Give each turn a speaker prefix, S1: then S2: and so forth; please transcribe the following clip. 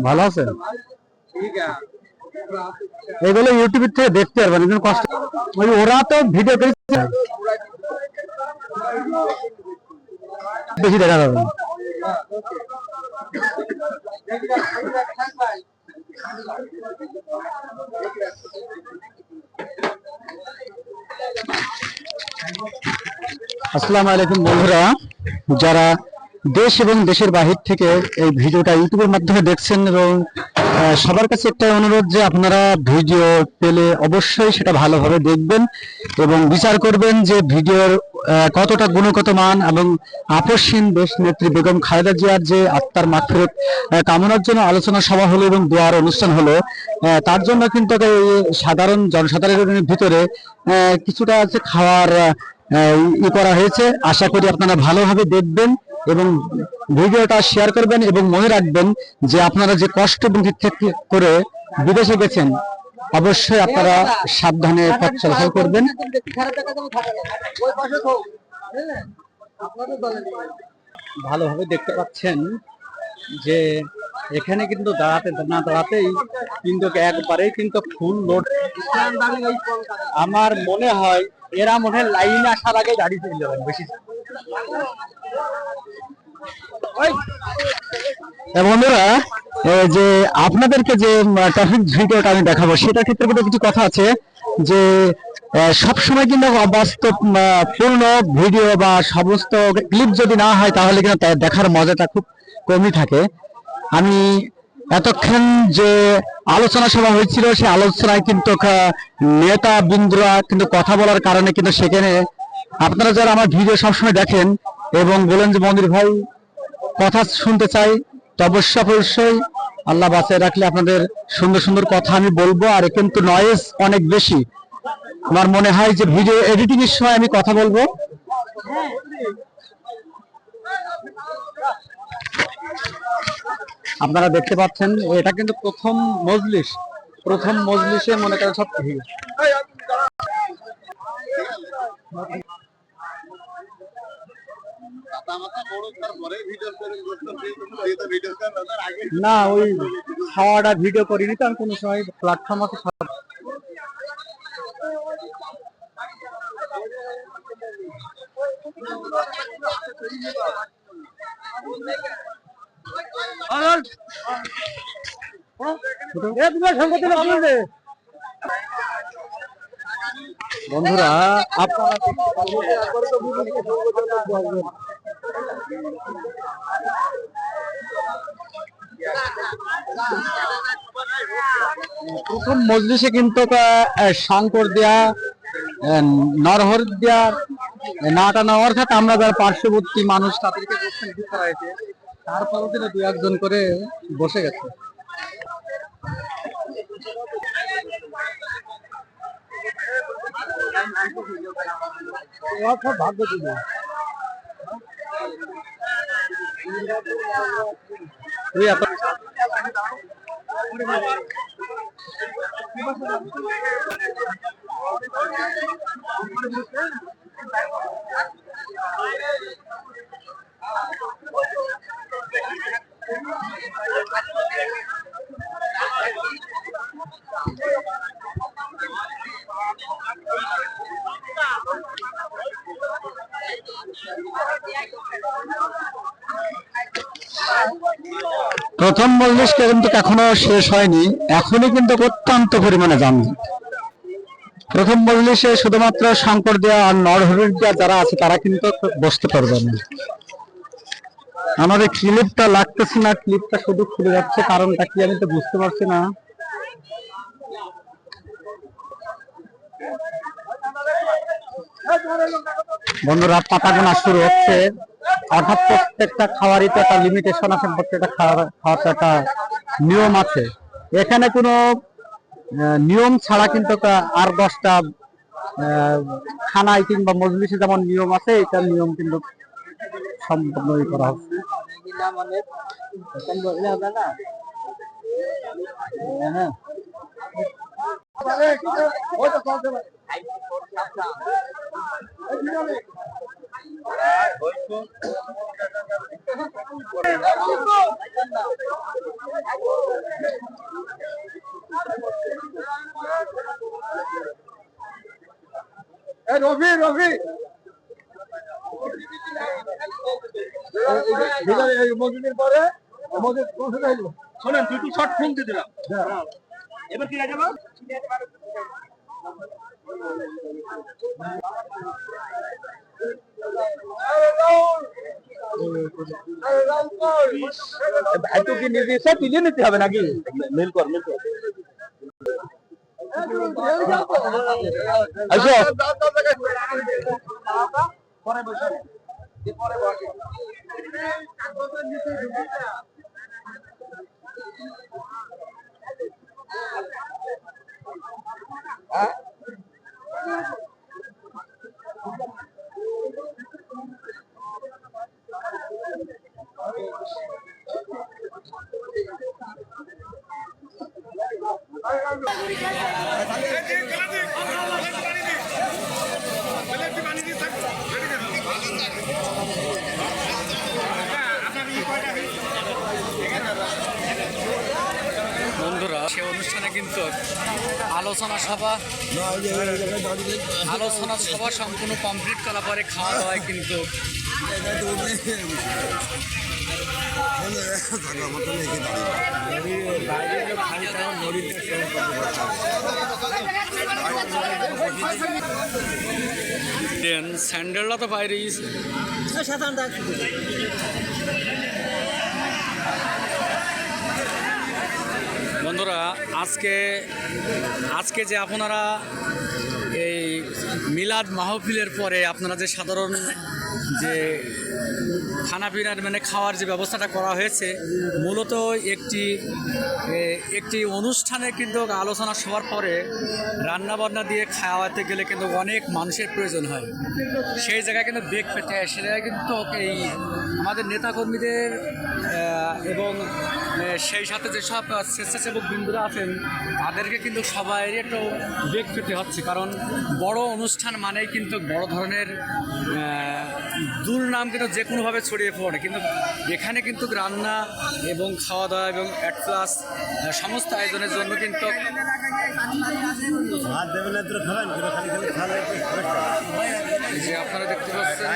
S1: ভালো আছে, এগুলো ইউটিউব থেকে দেখতে পারবেন, কষ্ট ওরা তো ভিডিও করছে বেশি দেখা যাবে। আসসালামু আলাইকুম বন্ধুরা, যারা দেশ এবং দেশের বাহির থেকে এই ভিডিওটা ইউটিউবের মাধ্যমে দেখছেন, এবং সবার কাছে একটা অনুরোধ যে আপনারা ভিডিও পেলে অবশ্যই সেটা ভালোভাবে দেখবেন এবং বিচার করবেন যে ভিডিওর কতটা গুণগত মান। এবং আপসহীন দেশ নেত্রী বেগম খালেদা জিয়ার যে আত্মার মাগফিরাত কামনার জন্য আলোচনা সভা হলো এবং দোয়ার অনুষ্ঠান হলো, তার জন্য কিন্তু সাধারণ জনসাধারণের ভিতরে কিছুটা আছে খাওয়ার করা হয়েছে। আশা করি আপনারা ভালোভাবে দেখবেন এবং ভিডিওটা শেয়ার করবেন এবং মনে রাখবেন যে আপনারা যে কষ্ট করে বিদেশে গেছেন, অবশ্যই আপনারা সাবধানে পথ চলাচল করবেন। ভালোভাবে দেখতে পাচ্ছেন যে এখানে কিন্তু দাঁড়াতে না দাঁড়াতেই কিন্তু একবারেই কিন্তু ফুল লোড। আমার মনে হয় এরা মনে হয় লাইনে আসার আগে দাঁড়িয়ে চলে যাবেন বেশি। বন্ধুরা, যে আপনাদেরকে যে ট্রাফিক ভিডিওটা আমি দেখাবো সেটার ক্ষেত্রে কিন্তু কিছু কথা আছে যে সবসময় কিন্তু বাস্তব পূর্ণ ভিডিও বা সমস্ত ক্লিপ যদি না হয় তাহলে কিন্তু দেখার মজাটা খুব কমই থাকে। আমি এতক্ষণ যে আলোচনা সভা হয়েছিল সেই আলোচনায় কিন্তু নেতা বিন্দুরা কিন্তু কথা বলার কারণে কিন্তু সেখানে আপনারা যারা আমার ভিডিও সবসময় দেখেন এবং বলেন যে মন্দির ভাই কথা শুনতে চাই, তো অবশ্যই আল্লাহ বাঁচায় রাখলে আপনাদের সুন্দর সুন্দর কথা আমি বলবো। আর কিন্তু নয়েজ অনেক বেশি, আমার মনে হয় যে ভিডিও এডিটিং এর সময় আমি কথা বলবো। আপনারা দেখতে পাচ্ছেন এটা কিন্তু প্রথম মজলিসে মনে করেন সব না, ওই খাওয়াটা ভিডিও করিনি তো আমি কোনো সময় প্ল্যাটফর্ম আছে। বন্ধুরা, আপনারা প্রথম মজলিসে কিন্তু শঙ্কর দেয়া নরহর দেয়া নাটানো, অর্থাৎ আমরা যারা পার্শ্ববর্তী মানুষ তাদেরকে করা হয়েছে, তারপরও কিন্তু দু একজন করে বসে গেছে। ভাগ্য ছিল প্রথম মজলিসটা কিন্তু এখনো শেষ হয়নি, এখনই কিন্তু অত্যন্ত পরিমাণে যানজট। প্রথম মজলিসে শুধুমাত্র শঙ্কর দেয়া আর নরহরির দেয়া যারা আছে তারা কিন্তু বসতে পারবে না। আমাদের ক্লিপটা লাগতেছে না, ক্লিপটা শুধু খুলে যাচ্ছে, কারণটা কি আমি তো বুঝতে পারছি না। বন্ধুরা, পাতা গোনা শুরু হচ্ছে, অর্থাৎ প্রত্যেকটা খাওয়ারই তো একটা লিমিটেশন আছে, প্রত্যেকটা খাওয়ার একটা নিয়ম আছে। এখানে কোনো নিয়ম ছাড়া কিন্তু আর 10টা খানায় কিংবা মজলিসে যেমন নিয়ম আছে, এটা নিয়ম কিন্তু সম্পূর্ণই করা হচ্ছে।
S2: রফি রফি মসজিদের পরে মসজিদ শোনেন দুটো শর্ট ফোন দিয়ে দিলাম এবার কি যাবো ভাই তো কি নিজে এসে তুলে নিতে হবে নাকি মেল কর আচ্ছা পরে বসে পরে বসে
S3: বন্ধুরা সে অনুষ্ঠানে কিন্তু আলোচনা সভা সম্পূর্ণ কমপ্লিট করার পরে খাওয়া দাওয়ায় কিন্তু স্যান্ডেলটা তো বাইরে বন্ধুরা আজকে যে আপনারা এই মিলাদ মাহফিলের পরে আপনারা যে সাধারণ যে খানাপিনার মানে খাওয়ার যে ব্যবস্থাটা করা হয়েছে মূলত একটি অনুষ্ঠানে কিন্তু আলোচনা সভার পরে রান্নাবান্না দিয়ে খাওয়াতে গেলে কিন্তু অনেক মানুষের প্রয়োজন হয়। সেই জায়গায় কিন্তু বেগ পেতে হয়। সে জায়গায় কিন্তু এই আমাদের নেতাকর্মীদের এবং সেই সাথে যেসব স্বেচ্ছাসেবক বৃন্দরা আছেন তাদেরকে কিন্তু সবাই একটু বেগ পেতে হচ্ছে, কারণ বড় অনুষ্ঠান মানেই কিন্তু বড় ধরনের দুর্নাম কিন্তু যে কোনোভাবে ছড়িয়ে পড়ে, কিন্তু এখানে কিন্তু রান্না এবং খাওয়া দাওয়া এবং অ্যাট প্লাস সমস্ত আয়োজনের জন্য কিন্তু যে আপনারা দেখতে পাচ্ছেন